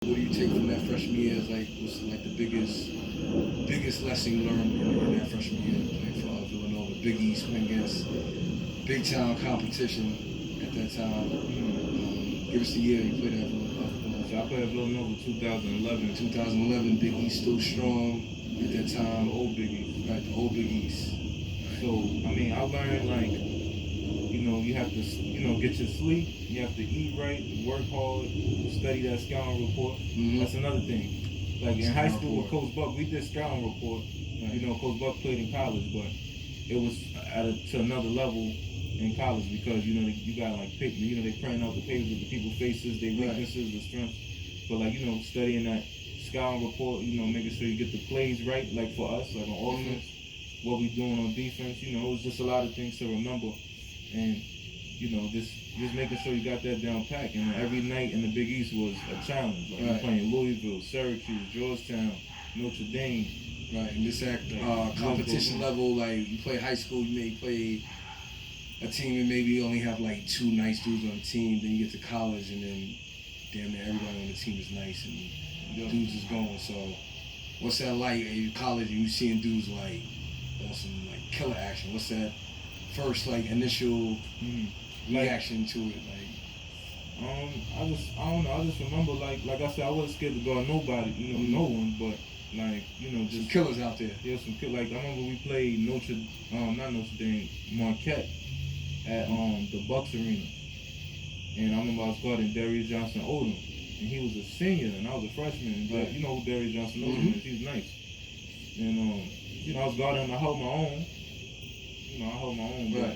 What do you take from that freshman year? As like what's like the biggest lesson you learned in that freshman year playing for Villanova? Big East playing against big time competition at that time. Give us the year you played at Villanova. So I played at Villanova 2011. 2011, Big East still strong at that time. The old Big East. Right, the old Big East. So I mean, I learned like, you have to, get your sleep. You have to eat right, work hard, study that scouting report. That's another thing. Like in high school with Coach Buck, we did scouting report. Right. Coach Buck played in college, but it was to another level in college because you got like pick. They print out the papers with the people's faces, their weaknesses, the strengths. But like studying that scouting report, making sure you get the plays right. Like for us, like on offense, what we doing on defense. It was just a lot of things to remember, and just making sure you got that down pat. And every night in the Big East was a challenge. Like you're playing Louisville, Syracuse, Georgetown, Notre Dame. Right, and this at competition level, like you play high school, you may play a team and maybe only have like 2 nice dudes on the team. Then you get to college and then damn near everybody on the team is nice and dudes is going. So what's that like in college and you seeing dudes like on some like killer action? What's that first like initial reaction to it? Like I don't know. I just remember like I said, I wasn't scared to guard nobody, no one, but like just some killers out there. Yeah, some like I remember we played not Notre Dame, Marquette at the Bucks Arena, and I remember I was guarding Darius Johnson Odom, and he was a senior and I was a freshman. But you know who Darius Johnson Odom is? He's nice, and I was guarding him. I held my own. But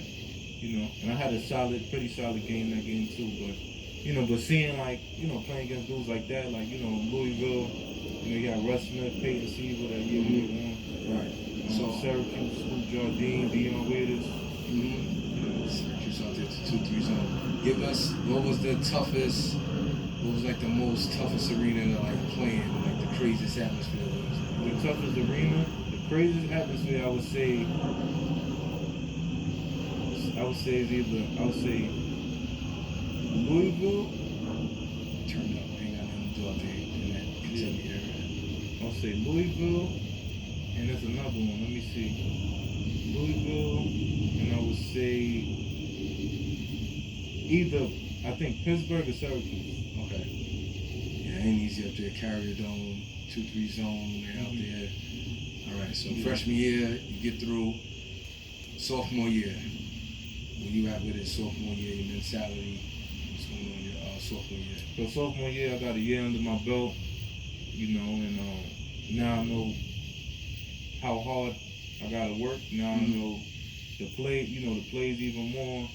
and I had a pretty solid game that game too. But but seeing like playing against dudes like that, like Louisville, you got Russ Smith, Peyton Sievers that year we won. Right. So Syracuse, Scoop Jardine, Dion Waiters. Syracuse out there to 2-3 zone. Give us what was the toughest. What was like the most toughest arena to like playing, like the craziest atmosphere? The toughest arena, the craziest atmosphere, I would say Louisville. Turn up, ain't got nothing to do out there in that Kentucky area. I would say Louisville, and there's another one. Let me see. Louisville, and I would say either I think Pittsburgh or Syracuse. Okay. Yeah, it ain't easy up there. Carrier Dome, 2-3 zone, they're out there. All right, so freshman year, you get through. Sophomore year, where you at with it? Sophomore year, your mentality. What's going on your sophomore year? So sophomore year, I got a year under my belt, and now I know how hard I gotta work. Now I know the plays even more,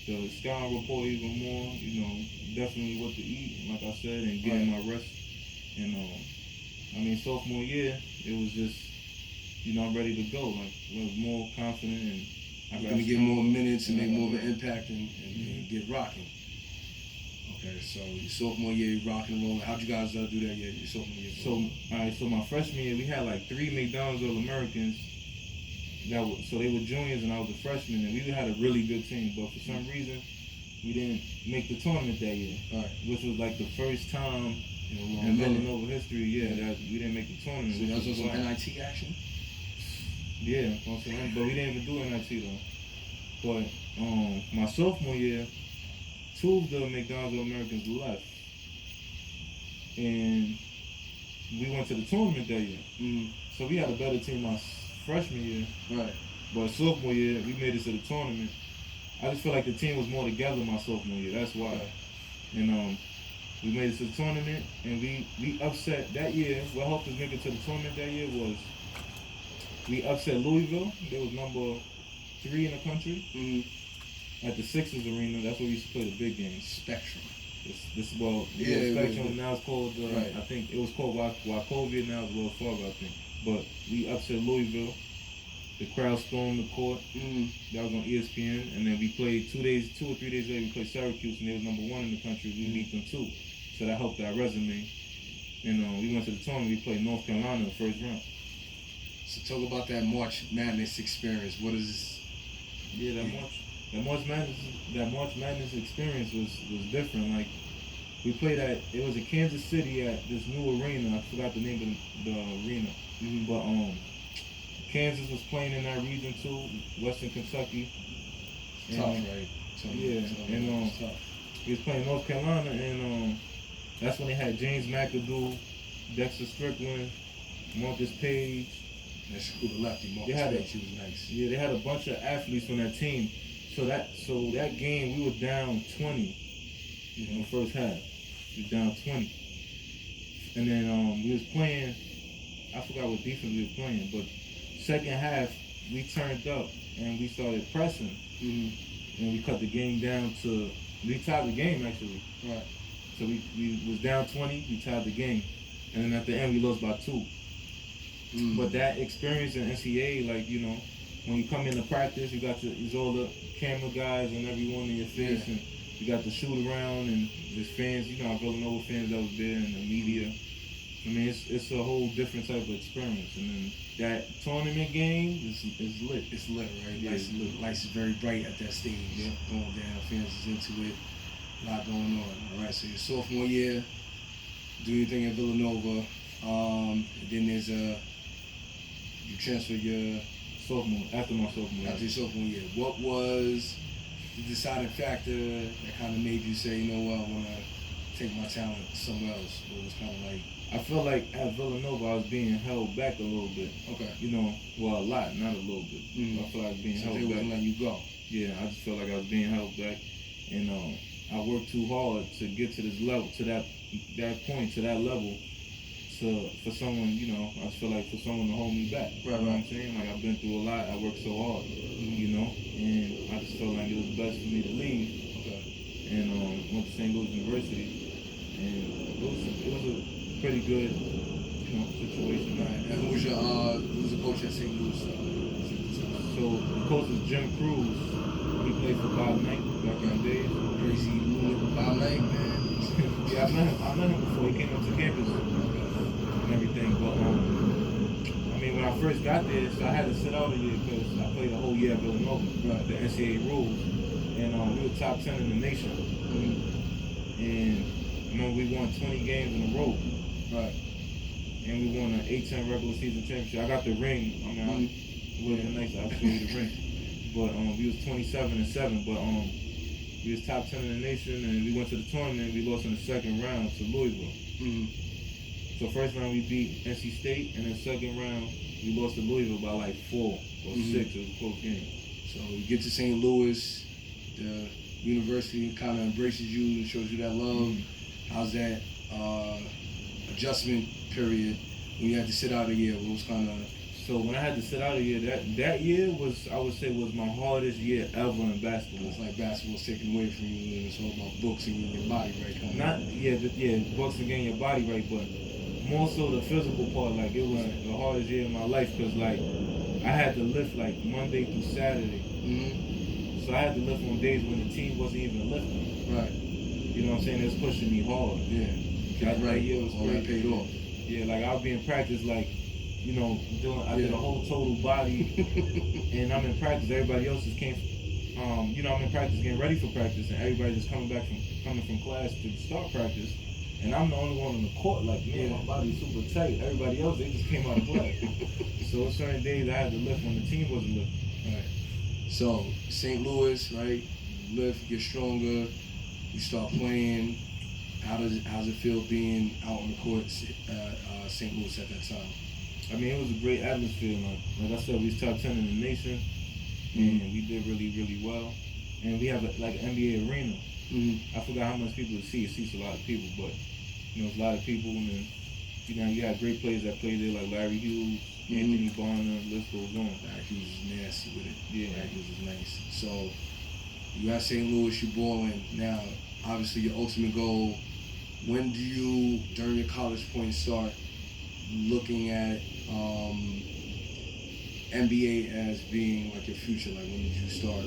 the scouting report even more. Definitely what to eat, like I said, and getting my rest. And sophomore year, it was just, I'm ready to go. Like I was more confident and I'm gonna get more minutes and make more of an impact and get rocking. Okay, so your sophomore year, you rocking and rolling. How'd you guys do that year? Your sophomore year? So my freshman year, we had like 3 McDonald's All-Americans. So they were juniors and I was a freshman, and we had a really good team. But for some reason, we didn't make the tournament that year, which was like the first time in Villanova history, that we didn't make the tournament. So that was some NIT action? Yeah, but we didn't even do NIT though. But my sophomore year, 2 of the McDonald's All-Americans left, and we went to the tournament that year. So we had a better team my freshman year. Right. But sophomore year, we made it to the tournament. I just feel like the team was more together my sophomore year. That's why. And we made it to the tournament, and we upset that year. What helped us make it to the tournament that year was we upset Louisville. They was number 3 in the country. At the Sixers Arena. That's where we used to play the big games. Spectrum. Spectrum. Now it's called. I think it was called Wachovia. Now it's Wells Fargo, I think. But we upset Louisville. The crowd stormed the court. That was on ESPN. And then we played 2 or 3 days later. We played Syracuse, and they was number 1 in the country. We beat them too. So that helped our resume. And we went to the tournament. We played North Carolina in the first round. So talk about that March Madness experience. What is? Yeah, that March Madness experience was different. Like We played at, it was in Kansas City at this new arena. I forgot the name of the arena. Mm-hmm. But Kansas was playing in that region too, Western Kentucky. And, Tough, right? Yeah, and he was playing North Carolina, and that's when they had James McAdoo, Dexter Strickland, Marcus Page. That's cool. The lefty, Marcus Page, he was nice. Yeah, they had a bunch of athletes on that team. So that game, we were down 20 in the first half. We were down 20. And then we was playing, I forgot what defense we were playing, but second half, we turned up and we started pressing. Mm-hmm. And we cut the game down to, we tied the game actually. Right. So we was down 20, we tied the game. And then at the end, we lost by 2. Mm-hmm. But that experience in NCAA, like, you know, when you come into practice, you got all the camera guys and everyone in your face, and you got the shoot around and there's fans, you know, our Villanova fans that was there and the media. I mean, it's a whole different type of experience. And then that tournament game is lit. It's lit, right? Yeah, Lights is very bright at that stage. Yeah. Going down, fans is into it. A lot going on. All right, so your sophomore year, do your thing at Villanova. And then there's you transfer your sophomore, after my sophomore year. After your sophomore year. What was the deciding factor that kind of made you say, you know what, I want to take my talent somewhere else? What was kind of like? I felt like at Villanova I was being held back a little bit. Okay. You know, well, a lot, not a little bit. Mm-hmm. I felt like I was being held they back. wasn't letting you go. Yeah, I just felt like I was being held back, and I worked too hard to get to this level, to that point, to that level. For someone, you know, I just feel like for someone to hold me back. Right, you know what I'm saying? Like, I've been through a lot. I worked so hard, you know, and I just felt like it was best for me to leave. Okay. And went to St. Louis University, and it was a pretty good, you know, situation. Right. And who was the coach at St. Louis? So the coach was Jim Cruz. He played for Bob Knight back in the days. Crazy Bob Knight, man. Yeah, I met him before he came up to campus. And everything, but I mean, when I first got there, so I had to sit out a year because I played a whole year at Villanova, right. The NCAA rules, and we were top 10 in the nation. And you know, we won 20 games in a row, right? And we won an A-10 regular season championship. I got the ring. I mean, it wasn't nice. I'll show you the ring, but we was 27-7, but we was top 10 in the nation, and we went to the tournament. We lost in the second round to Louisville. So first round we beat NC State, and then second round we lost to Louisville by like 4 or 6. It was a close game. So you get to St. Louis, the university kind of embraces you and shows you that love. How's that adjustment period when you had to sit out a year? What was kind of... So when I had to sit out a year, that year was, I would say, was my hardest year ever in basketball. It's like basketball's taken away from you, and it's all about books and getting your body right. Kind of. Books and getting your body right, but more so the physical part. Like, it was the hardest year of my life because, like, I had to lift like Monday through Saturday. So I had to lift on days when the team wasn't even lifting. Right. You know what I'm saying? It was pushing me hard. Yeah. That year was all that paid off. Yeah, like I would be in practice, like, you know, I did a whole total body, and I'm in practice. Everybody else just came, you know, I'm in practice getting ready for practice, and everybody just coming from class to start practice, and I'm the only one on the court. Like, man, my body's super tight. Everybody else, they just came out of class. So certain days I had to lift when the team wasn't lifting. Right. So St. Louis, right? You lift, get stronger. You start playing. How's it feel being out on the court, St. Louis at that time? I mean, it was a great atmosphere. Like I said, we was top 10 in the nation, and we did really, really well. And we have like an NBA arena. I forgot how much people see. It seats a lot of people, but you know, it's a lot of people, and then, you know, you got great players that play there, like Larry Hughes, Anthony Barner, the list goes on. Larry Hughes is nasty with it. Yeah, Larry Hughes is nice. So you got St. Louis, you're balling. Now, obviously, your ultimate goal. When do you, during your college point, start looking at NBA as being like your future? Like, when did you start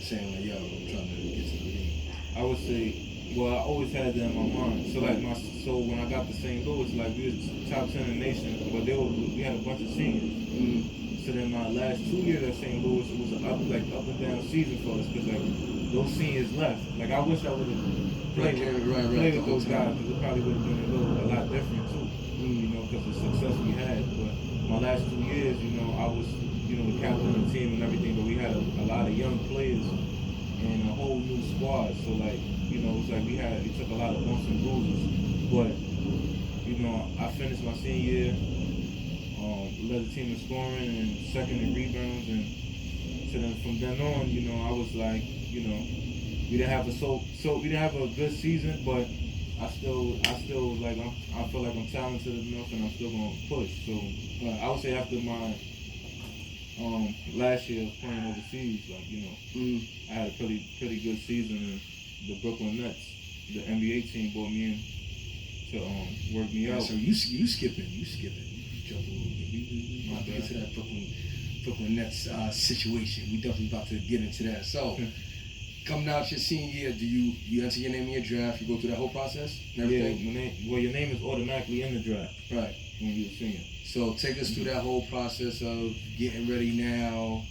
saying like, yo, I'm trying to get to the league? I would say, well, I always had that in my mind. So like so when I got to St. Louis, like we was top 10 in the nation, but we had a bunch of seniors. So then my last 2 years at St. Louis, it was an up and down season for us because like those seniors left. Like I wish I would have play with those guys, because it probably would have been a lot different too. You know, because the success we had. But my last 2 years, you know, I was, you know, the captain of the team and everything, but we had a lot of young players and a whole new squad. So like, you know, it was like we took a lot of bumps and bruises. But, you know, I finished my senior year, led the team in scoring and second in rebounds, and so then from then on, you know, I was like, you know, we didn't have a good season, but I still like I feel like I'm talented enough and I'm still gonna push. So I would say after my last year of playing overseas, like, you know, I had a pretty good season, and the Brooklyn Nets, the NBA team, brought me in to work me out. So you skipping. You jump a little bit. We about to get to that Brooklyn Nets situation. We definitely about to get into that. So coming out your senior year, do you enter your name in your draft? You go through that whole process and everything? Yeah, your name is automatically in the draft. Right. When you're a senior. So take us through that whole process of getting ready now,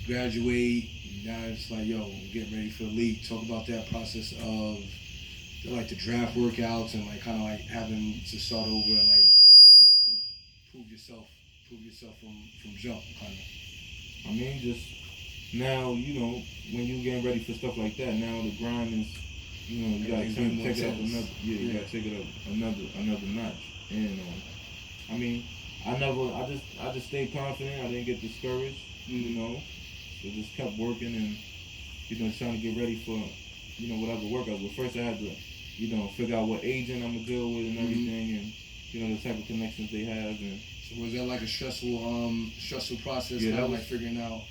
graduate, now it's like, yo, I'm getting ready for the league. Talk about that process of like the draft workouts and like kind of like having to start over and like prove yourself from jump, kind of. I mean, just now, you know, when you getting ready for stuff like that, now the grind is, you know, you gotta take it up another, you gotta take it up another notch. And I mean, I just stayed confident. I didn't get discouraged, you know. So just kept working and, you know, trying to get ready for, you know, whatever workouts. But first I had to, you know, figure out what agent I'm gonna deal with and everything, and, you know, the type of connections they have. And so was that like a stressful process? Yeah, kind of was, like figuring out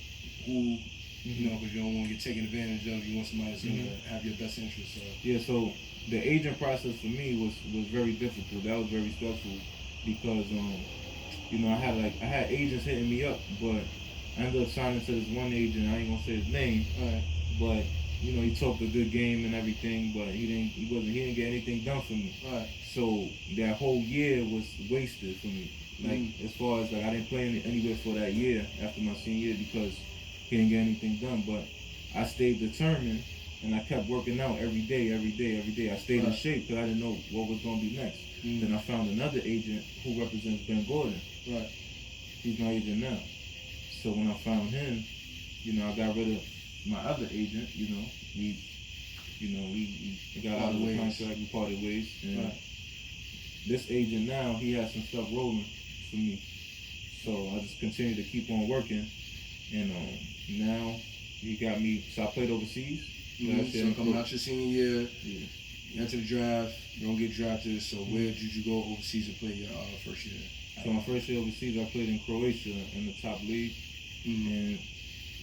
who, you know, because you don't want to get taken advantage of. You want somebody that's gonna have your best interest. So. Yeah. So the agent process for me was very difficult. That was very stressful because you know, I had agents hitting me up, but I ended up signing to this one agent. I ain't gonna say his name, but you know, he talked a good game and everything, but he didn't get anything done for me. Right. So that whole year was wasted for me. Like as far as like I didn't play anywhere for that year after my senior year because he didn't get anything done. But I stayed determined and I kept working out every day. I stayed in shape because I didn't know what was gonna be next. Then I found another agent who represents Ben Gordon. Right. He's my agent now. So when I found him, you know, I got rid of my other agent. You know, we got out of the contract. We parted ways. And this agent now, he has some stuff rolling for me. So I just continue to keep on working. And now he got me. So I played overseas. So coming out your senior year, you enter the draft. You don't get drafted. So where did you go overseas to play your first year? So my first year overseas, I played in Croatia in the top league, and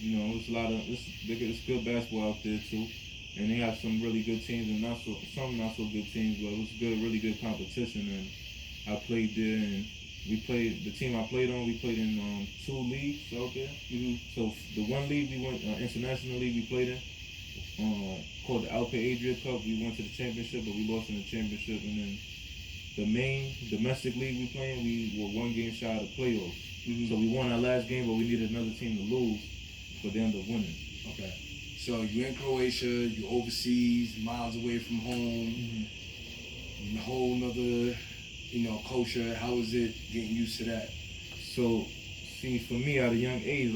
you know, it's good basketball out there too, and they have some really good teams and some not so good teams, but it was really good competition, and I played there, and the team I played on, we played in 2 leagues out there. So the one league we went international league we played in, called the Alpe Adria Cup. We went to the championship, but we lost in the championship, and then the main domestic league we playing, we were 1 game shy of the playoffs. So we won our last game, but we needed another team to lose, but they ended up winning. Okay. So you're in Croatia, you're overseas, miles away from home, a whole nother, you know, culture. How was it getting used to that? So, see, for me, at a young age,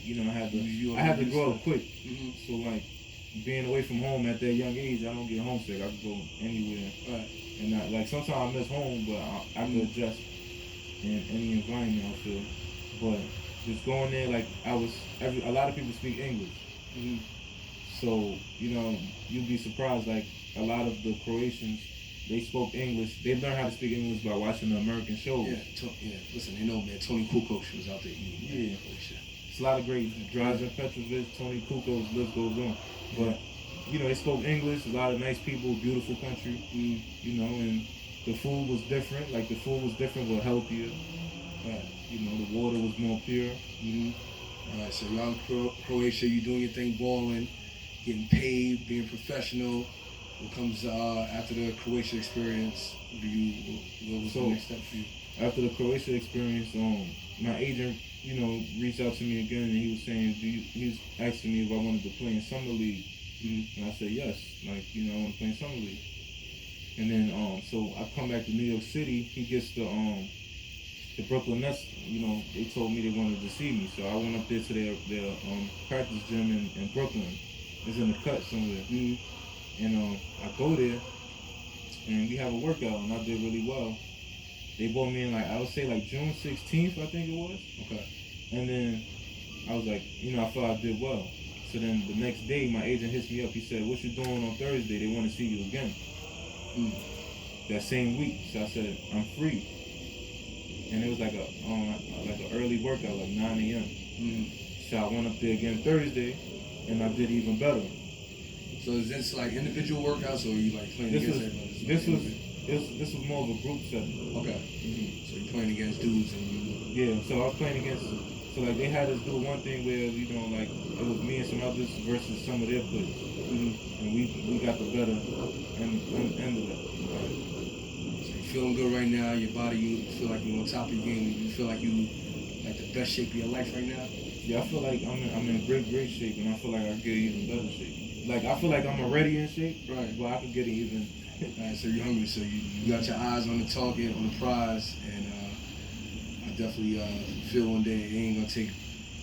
you know, I had to grow up quick. So like being away from home at that young age, I don't get homesick. I can go anywhere. Right. And like sometimes I miss home, but I can adjust in any environment I feel. But just going there, like a lot of people speak English. So, you know, you'd be surprised, like a lot of the Croatians, they spoke English. They learned how to speak English by watching the American shows. Yeah. Listen, they know, man, Tony Kukoc was out there eating. Yeah. It's a lot of great Drazen Petrovic, Tony Kukoc, list goes on. But, you know, they spoke English, a lot of nice people, beautiful country, you know, and the food was different. Like, the food was different but healthier. You know, the water was more pure. All right, so you're in Croatia, you're doing your thing, balling, getting paid, being professional. What comes after the Croatia experience? What was the next step for you? After the Croatia experience, my agent, you know, reached out to me again, and he was saying, he was asking me if I wanted to play in summer league And I said yes. Like, you know, I want to play in summer league. And then so I come back to New York City. He gets the Brooklyn Nets. You know, they told me they wanted to see me, so I went up there to their practice gym in Brooklyn. It's in the cut somewhere. And I go there, and we have a workout, and I did really well. They brought me in, like, I would say, like, June 16th, I think it was. Okay. And then I was like, you know, I felt I did well. So then the next day, my agent hits me up. He said, what you doing on Thursday? They want to see you again. That same week. So I said, I'm free. And it was like an early workout, like 9 a.m. So I went up there again Thursday, and I did even better. So is this like individual workouts, or are you like playing against everybody? This was more of a group setting. Okay. So you're playing against dudes, and you. Yeah. So I was playing against. So like they had us do one thing where, you know, like it was me and some others versus some of their players, and we got the better end of that. So you're feeling good right now. Your body, you feel like you're on top of your game. You feel like you like the best shape of your life right now. Yeah, I feel like I'm in great shape, and I feel like I get even better shape. Like I feel like I'm already in shape, right? But I could get it even. Alright, so you're hungry. So you got your eyes on the target, on the prize, and I definitely feel one day it ain't gonna take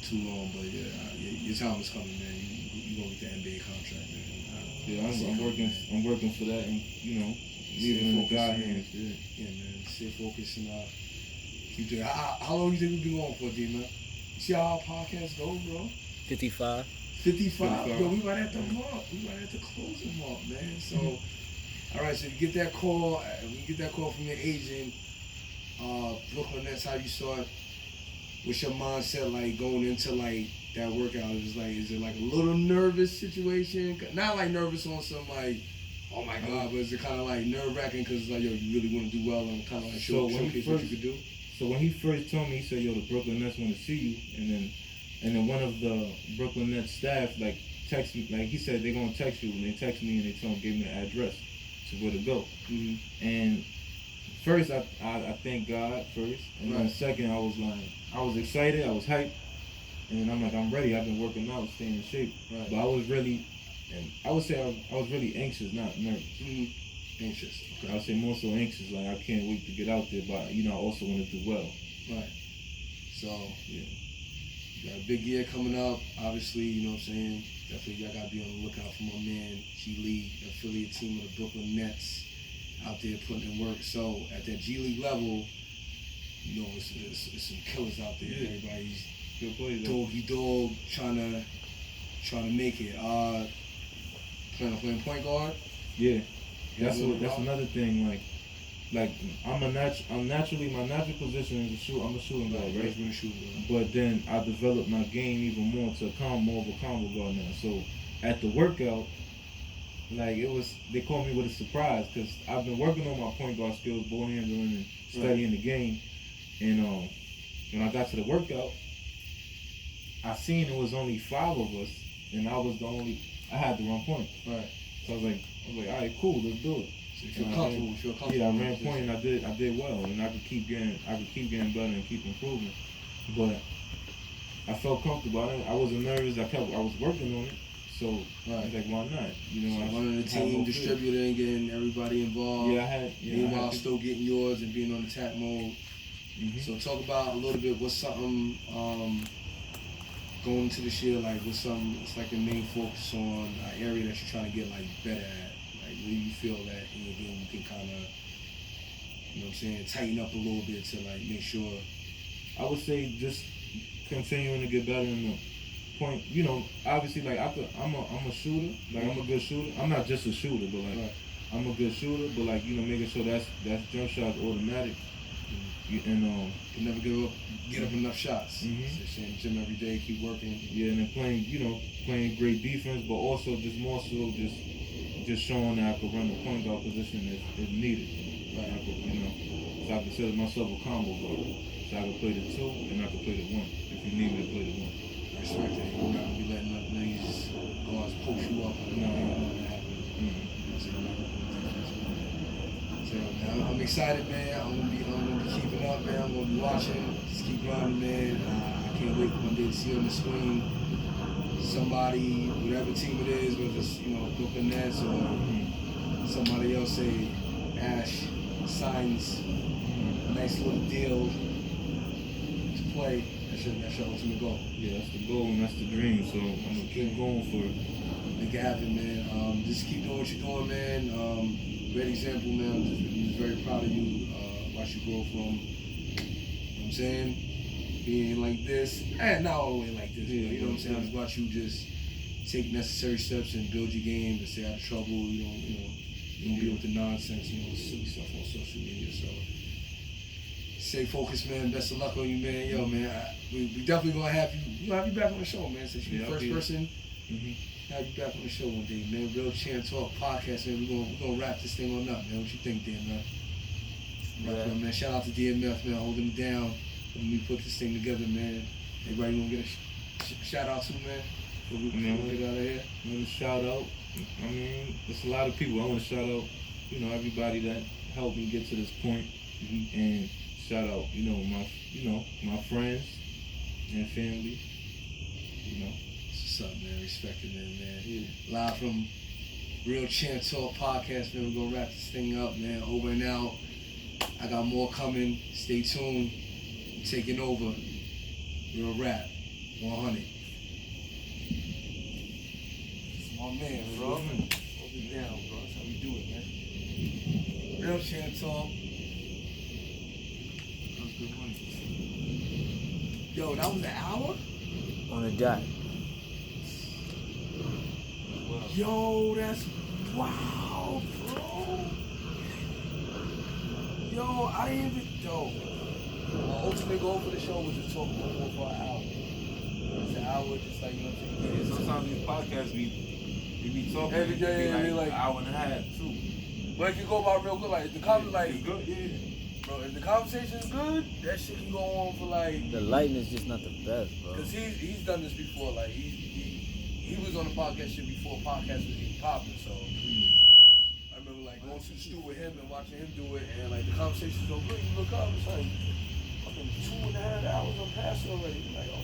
too long, but yeah, your time is coming, man. You gonna get the NBA contract, man. I'm working for that, and you know, leaving in the God hands. Yeah, man. Stay focused and keep doing it. How long do you think we've been going for, D, man? See how our podcast goes, bro? 55. 55. Yo, we right at the mark. We right at the closing mark, man. So, all right. So you get that call. You get that call from your agent. Brooklyn Nets. How you start? What's your mindset like going into like that workout? Is it like a little nervous situation? Not like nervous on some like, oh my god, but is it kind of like nerve wracking because it's like, yo, you really want to do well and kind of like showcase what you could do? So when he first told me, he said, yo, the Brooklyn Nets want to see you, and then one of the Brooklyn Nets staff like text me, like he said they're gonna text you, and they text me and they gave me the address to where to go. And first I thank God first, and then second I was excited, I was hyped, and then I'm like, I'm ready. I've been working out, staying in shape, but I was really, and I would say I was really anxious, not nervous. Anxious. Okay. I would say more so anxious, like I can't wait to get out there, but you know I also want to do well. Right. So yeah. You got a big year coming up, obviously, you know what I'm saying? Definitely, y'all got to be on the lookout for my man, G League, affiliate team of the Brooklyn Nets, out there putting in work. So, at that G League level, you know, it's some killers out there. Yeah. Everybody's doggy dog trying to make it. Planning on playing point guard? Yeah. That's another thing, like I'm naturally, my natural position is I'm a shooting guard, right? But then I developed my game even more to more of a combo guard now. So at the workout, like they called me with a surprise because I've been working on my point guard skills, ball handling, and studying the game. And when I got to the workout, I seen it was only 5 of us, and I had to run point. Right. So I was like, all right, cool, let's do it. So you feel comfortable. Yeah, I ran point and I did well, and I could keep getting better and keep improving. But I felt comfortable. I wasn't nervous. I was working on it. So I was like, why not? You know, so running the team, distributing, getting everybody involved. Meanwhile, still getting yours and being on attack mode. So talk about a little bit. What's something going into this year? Like what's something? It's like the main focus on an area that you're trying to get like better at. Like where you feel that in your game you can kind of, you know what I'm saying, tighten up a little bit to like make sure. I would say just continuing to get better in the point. You know, obviously like I'm a shooter. Like I'm a good shooter. I'm not just a shooter, but like I'm a good shooter. But like, you know, making sure that's jump shots automatic. And can never get up enough shots. Stay in the gym every day, keep working. Yeah, and then playing great defense, but also just more so just showing that I could run the point guard position if needed. Right. So I consider myself a combo guard. So I could play the 2 and I could play the 1 if you need me to play the 1. I respect that. You're not gonna be letting none of these guards post you up. No, So man, I'm excited, man. I'm gonna be keeping up, man. I'm gonna be watching. Just keep grinding, man. I can't wait for one day to see you on the screen. somebody, whatever team it is, whether it's, Brooklyn Nets or somebody else say, Ash signs a nice little deal to play. That's your ultimate goal. Yeah, that's the goal and that's the dream. So I'm gonna keep going for it. Make it happen, man. Just keep doing what you're doing, man. Great example, man. I'm just very proud of you. Watch you grow from, what I'm saying, being like this, and not all the way like this. Yeah, but, you know what I'm saying? I just watch you just take necessary steps and build your game and stay out of trouble. You don't deal with the nonsense, silly stuff on social media. So stay focused, man. Best of luck on you, man. Yo, man, we definitely gonna have you. We'll have you back on the show, man. Since you're the first person. Have you back on the show one day, man. Real Champ Talk podcast, man. We're gonna wrap this thing on up, man. What you think, Dan, man? Right, man. Shout out to DMF, man, holding it down when we put this thing together, man. Everybody gonna get a shout out to, man. Before we get out of here. I want to shout out. I mean, there's a lot of people. I want to shout out, everybody that helped me get to this point, and shout out, my friends and family, What's up, man? Respected, man. Yeah. Live from Real Champ Talk podcast, man. We're gonna wrap this thing up, man. Over and out. I got more coming. Stay tuned. I'm taking over. Real rap. 100. It's my man, bro. Hold it down, bro. That's how we do it, man. Real Champ Talk. That's good money. Yo, that was an hour? On the dot. Yo, that's wow, bro. Yo, I didn't even. Yo, my ultimate goal for the show was to talk more for an hour. It's an hour, just like, what I'm saying? Yeah, sometimes these podcasts be talking every day, it be like an hour and a half too. But it can go about real good. Like, if the conversation, it's good, yeah. Bro, if the conversation's good, that shit can go on for like. The lighting is just not the best, bro. Cause he's done this before. Like he was on the podcast shit before podcast was even popping. So I remember like going to the studio with him and watching him do it, and like the conversation's so good. You look up, it's like fucking 2.5 hours on passing already. You're like, oh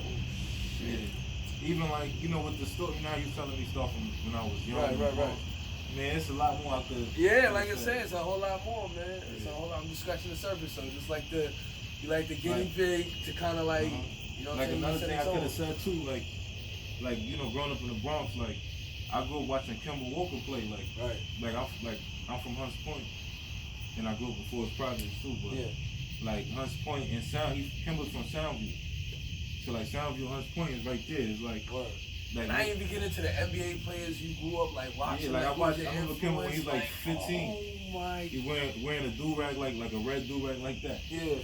shit. Yeah. Even like with the story. Now you telling me stuff from when I was young. Right. Man, it's a lot more I could. Yeah, like I said, it's a whole lot more, man. It's a whole lot. I'm just scratching the surface. So just like the guinea pig to kind of like, like another thing I could have said too, like growing up in the Bronx, like I grew up watching Kemba Walker play, I'm from Hunts Point, and I grew up before his projects too, but like Hunts Point and Kemba's from Soundview, so like Soundview, Hunts Point is right there. It's like. Word. Like, I ain't even get into the NBA players you grew up like watching. Yeah, I remember Kemba when he was like 15. Oh my! He wearing a do-rag like a red do-rag like that. Yeah.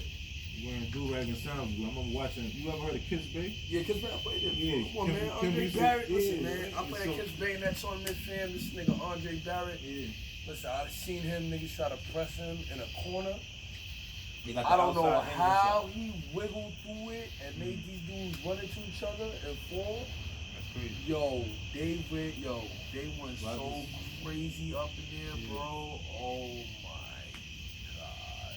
He wearing a do-rag in Soundview. I remember watching. You ever heard of Kiss Bay? Yeah, Kiss Bay. I played it. Yeah. Come on, man. Andre Barrett. Listen, man. I played Kiss Bay in that tournament, fam. This nigga Andre Barrett. Yeah. Listen, I seen him. Niggas try to press him in a corner. I don't know how he wiggled through it and made these dudes run into each other and fall. Yo, they went so crazy up in there, bro. Oh my god,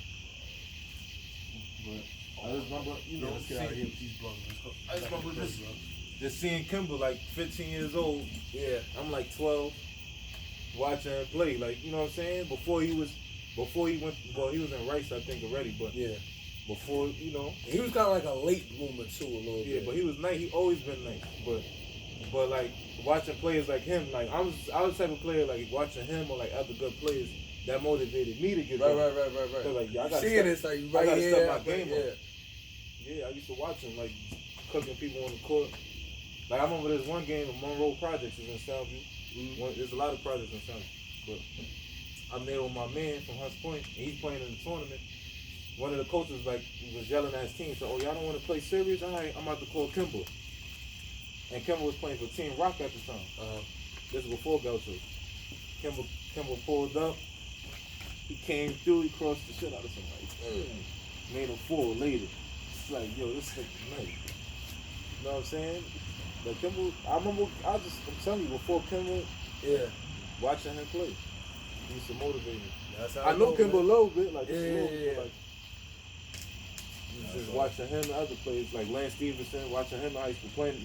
bro. I just remember, let's get out of here with these brothers. I just remember just seeing Kemba like 15 years old. Yeah, I'm like 12, watching him play. Like, you know what I'm saying? Before he went, he was in Rice, I think, already, but yeah. Before, he was kind of like a late bloomer too, a little bit. Yeah, but he was nice. He always been nice, But like watching players like him, like I was the type of player like watching him or like other good players that motivated me to get right. So like I got seeing this like right I gotta here, step my game yeah. up. Yeah, I used to watch him like cooking people on the court. Like I remember there's one game of Monroe Projects is in Soundview. There's a lot of projects in Soundview, but I'm there with my man from Hunts Point, and he's playing in the tournament. One of the coaches was yelling at his team, so, "Oh, y'all don't want to play serious? All right, I'm about to call Kimba." And Kemba was playing for Team Rock at the time. This was before Gaucho. Kemba pulled up. He came through. He crossed the shit out of somebody. Made him fall later. It's like, yo, this nigga nice. You know what I'm saying? But Kemba, I'm telling you, before Kemba, watching him play, he used to motivate me. I know Kemba a little bit, like, like, just watching him and other players, like Lance Stevenson, watching him in high school playing.